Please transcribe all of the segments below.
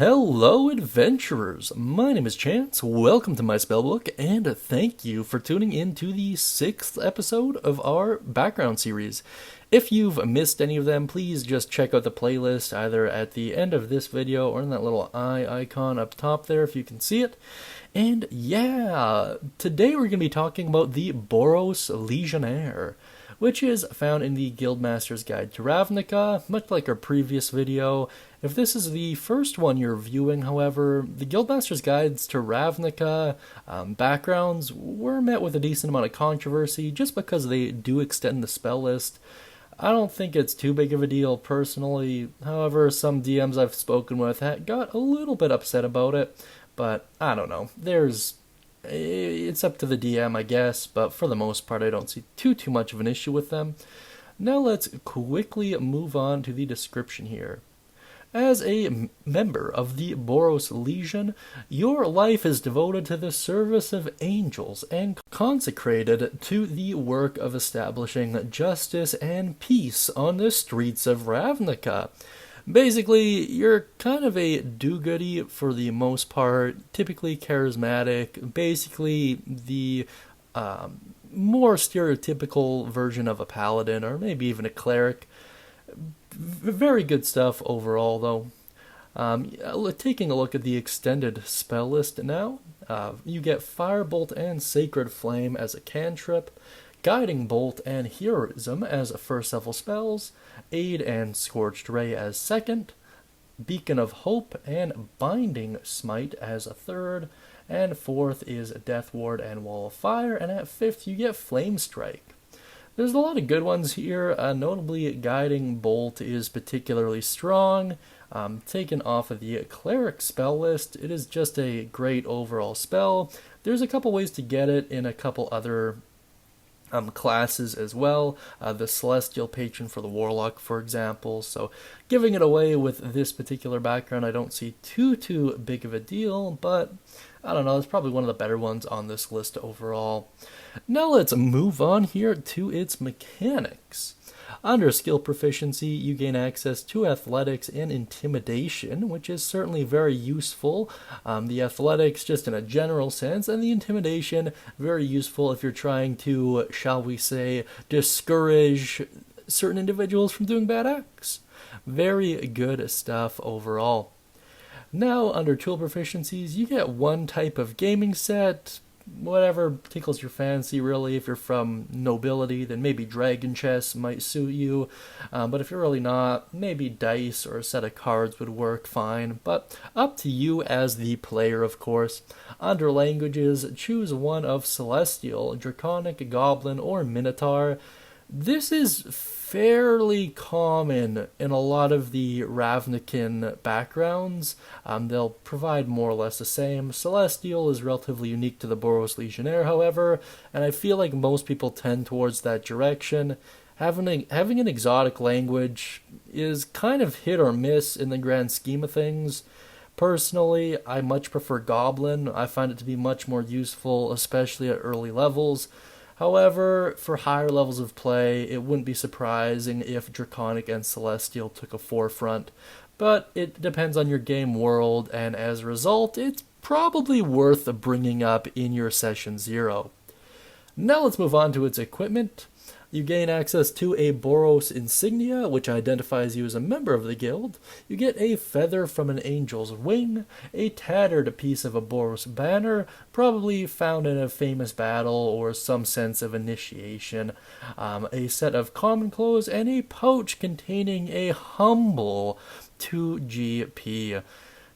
Hello, adventurers! My name is Chance, welcome to my Spellbook, and thank you for tuning in to the 6th episode of our background series. If you've missed any of them, please just check out the playlist either at the end of this video or in that little eye icon up top there if you can see it. And yeah, today we're going to be talking about the Boros Legionnaire, which is found in the Guildmaster's Guide to Ravnica, much like our previous video. If this is the first one you're viewing, however, the Guildmaster's Guides to Ravnica backgrounds were met with a decent amount of controversy just because they do extend the spell list. I don't think it's too big of a deal personally, however, some DMs I've spoken with got a little bit upset about it, but I don't know. It's up to the DM, I guess, but for the most part, I don't see too much of an issue with them. Now let's quickly move on to the description here. As a member of the Boros Legion, your life is devoted to the service of angels and consecrated to the work of establishing justice and peace on the streets of Ravnica. Basically, you're kind of a do-goody for the most part, typically charismatic, basically the more stereotypical version of a paladin, or maybe even a cleric. Very good stuff overall, though. Taking a look at the extended spell list now, you get Firebolt and Sacred Flame as a cantrip, Guiding Bolt and Heroism as first level spells, Aid and Scorched Ray as second, Beacon of Hope and Binding Smite as a third, and fourth is Death Ward and Wall of Fire, and at fifth you get Flame Strike. There's a lot of good ones here, notably Guiding Bolt is particularly strong. Taken off of the Cleric spell list, it is just a great overall spell. There's a couple ways to get it in a couple other classes as well. The Celestial Patron for the Warlock, for example. So giving it away with this particular background, I don't see too big of a deal, but I don't know, it's probably one of the better ones on this list overall. Now let's move on here to its mechanics. Under skill proficiency, you gain access to athletics and intimidation, which is certainly very useful. The athletics just in a general sense, and the intimidation very useful if you're trying to, shall we say, discourage certain individuals from doing bad acts. Very good stuff overall. Now, under tool proficiencies, you get one type of gaming set, whatever tickles your fancy, really. If you're from nobility, then maybe dragon chess might suit you, but if you're really not, maybe dice or a set of cards would work fine, but up to you as the player, of course. Under languages, choose one of Celestial, Draconic, Goblin, or Minotaur. This is fairly common in a lot of the Ravnican backgrounds. They'll provide more or less the same. Celestial is relatively unique to the Boros Legionnaire, however, and I feel like most people tend towards that direction. Having an exotic language is kind of hit or miss in the grand scheme of things. Personally, I much prefer Goblin. I find it to be much more useful, especially at early levels. However, for higher levels of play, it wouldn't be surprising if Draconic and Celestial took a forefront, but it depends on your game world, and as a result, it's probably worth bringing up in your Session 0. Now let's move on to its equipment. You gain access to a Boros insignia, which identifies you as a member of the guild. You get a feather from an angel's wing, a tattered piece of a Boros banner, probably found in a famous battle or some sense of initiation, a set of common clothes, and a pouch containing a humble 2 GP.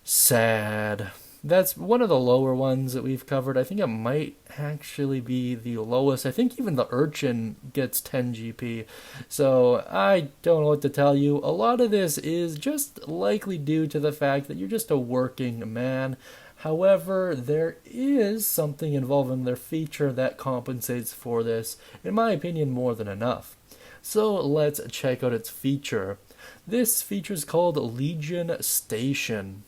Sad. That's one of the lower ones that we've covered. I think it might actually be the lowest. I think even the Urchin gets 10 GP. So I don't know what to tell you. A lot of this is just likely due to the fact that you're just a working man. However, there is something involved in their feature that compensates for this, in my opinion, more than enough. So let's check out its feature. This feature is called Legion Station.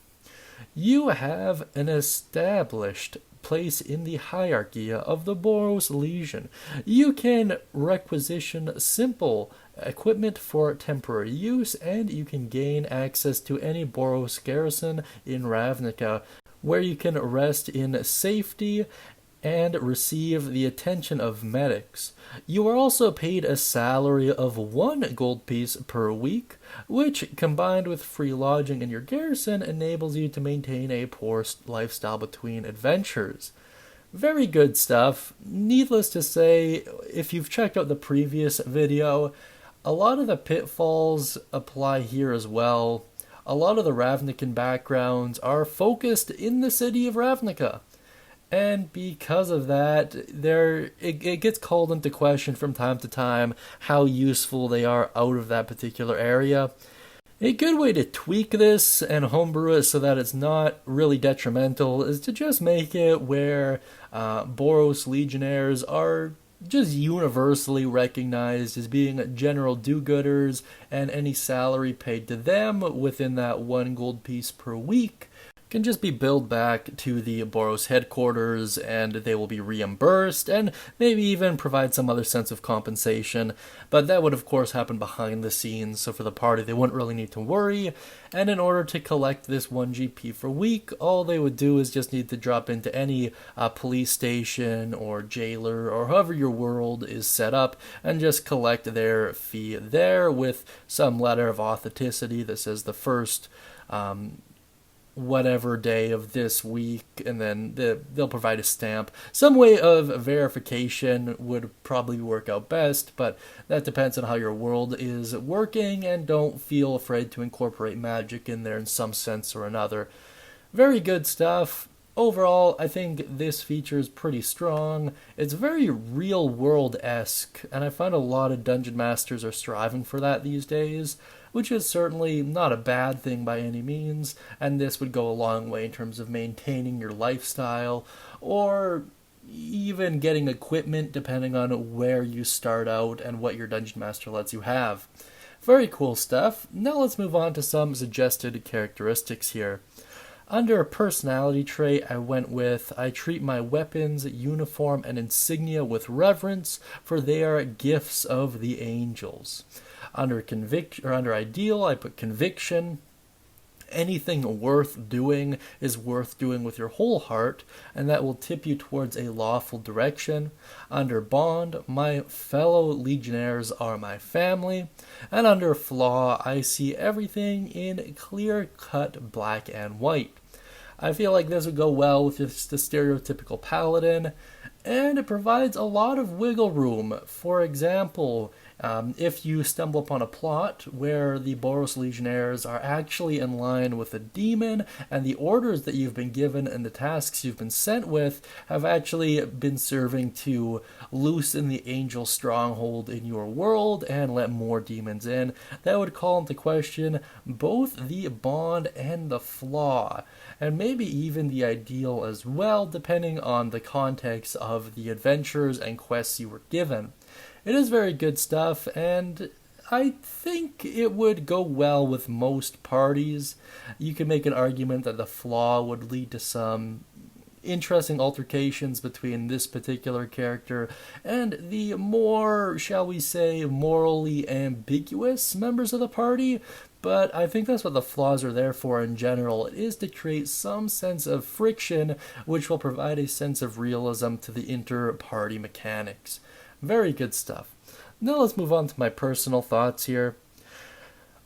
You have an established place in the hierarchy of the Boros Legion. You can requisition simple equipment for temporary use, and you can gain access to any Boros garrison in Ravnica, where you can rest in safety and receive the attention of medics. You are also paid a salary of 1 gold piece per week, which, combined with free lodging in your garrison, enables you to maintain a poor lifestyle between adventures. Very good stuff. Needless to say, if you've checked out the previous video, a lot of the pitfalls apply here as well. A lot of the Ravnican backgrounds are focused in the city of Ravnica. And because of that, it gets called into question from time to time how useful they are out of that particular area. A good way to tweak this and homebrew it so that it's not really detrimental is to just make it where Boros Legionnaires are just universally recognized as being general do-gooders, and any salary paid to them within that 1 gold piece per week can just be billed back to the Boros headquarters, and they will be reimbursed and maybe even provide some other sense of compensation. But that would of course happen behind the scenes, so for the party they wouldn't really need to worry. And in order to collect this 1 GP per week, all they would do is just need to drop into any police station or jailer or however your world is set up and just collect their fee there with some letter of authenticity that says the first whatever day of this week, and then they'll provide a stamp. Some way of verification would probably work out best, but that depends on how your world is working, and don't feel afraid to incorporate magic in there in some sense or another. Very good stuff. Overall, I think this feature is pretty strong. It's very real-world-esque, and I find a lot of dungeon masters are striving for that these days, which is certainly not a bad thing by any means, and this would go a long way in terms of maintaining your lifestyle, or even getting equipment depending on where you start out and what your dungeon master lets you have. Very cool stuff. Now let's move on to some suggested characteristics here. Under a personality trait, I treat my weapons, uniform, and insignia with reverence, for they are gifts of the angels. Under ideal, I put conviction. Anything worth doing is worth doing with your whole heart, and that will tip you towards a lawful direction. Under bond, my fellow legionnaires are my family. And under flaw, I see everything in clear-cut black and white. I feel like this would go well with just the stereotypical paladin, and it provides a lot of wiggle room. For example, if you stumble upon a plot where the Boros Legionnaires are actually in line with a demon, and the orders that you've been given and the tasks you've been sent with have actually been serving to loosen the angel stronghold in your world and let more demons in, that would call into question both the bond and the flaw, and maybe even the ideal as well, depending on the context of the adventures and quests you were given. It is very good stuff, and I think it would go well with most parties. You could make an argument that the flaw would lead to some interesting altercations between this particular character and the more, shall we say, morally ambiguous members of the party, but I think that's what the flaws are there for in general. It is to create some sense of friction, which will provide a sense of realism to the inter-party mechanics. Very good stuff. Now let's move on to my personal thoughts here.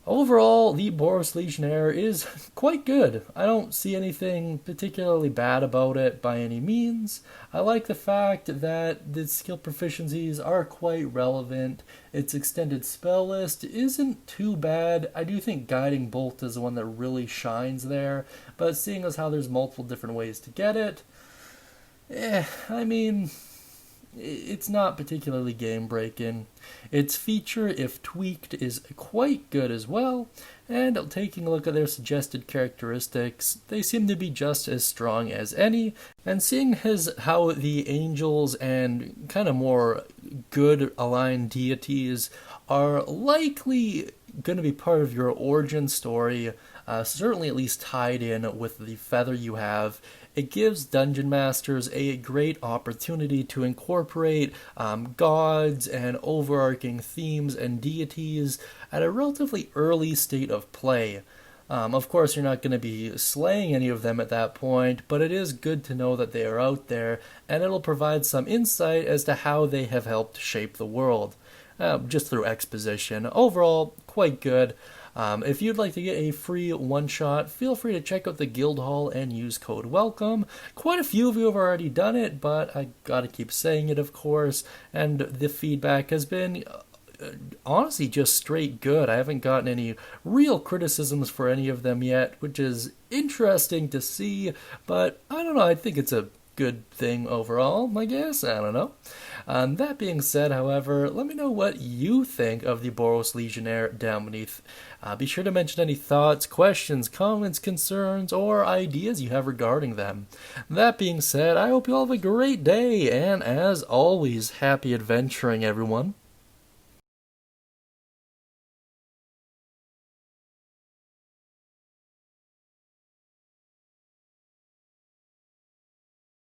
Overall, the Boros Legionnaire is quite good. I don't see anything particularly bad about it by any means. I like the fact that the skill proficiencies are quite relevant. Its extended spell list isn't too bad. I do think Guiding Bolt is the one that really shines there, but seeing as how there's multiple different ways to get it, it's not particularly game-breaking. Its feature, if tweaked, is quite good as well, and taking a look at their suggested characteristics, they seem to be just as strong as any, and seeing as how the angels and kind of more good-aligned deities are likely going to be part of your origin story, certainly at least tied in with the feather you have. It gives dungeon masters a great opportunity to incorporate gods and overarching themes and deities at a relatively early state of play. Of course, you're not going to be slaying any of them at that point, but it is good to know that they are out there, and it'll provide some insight as to how they have helped shape the world, just through exposition. Overall, quite good. If you'd like to get a free one-shot, feel free to check out the guild hall and use code WELCOME. Quite a few of you have already done it, but I gotta keep saying it, of course, and the feedback has been honestly just straight good. I haven't gotten any real criticisms for any of them yet, which is interesting to see, but I don't know, I think it's a good thing overall, I guess. I don't know. That being said, however, let me know what you think of the Boros Legionnaire down beneath. Be sure to mention any thoughts, questions, comments, concerns, or ideas you have regarding them. That being said, I hope you all have a great day, and as always, happy adventuring, everyone.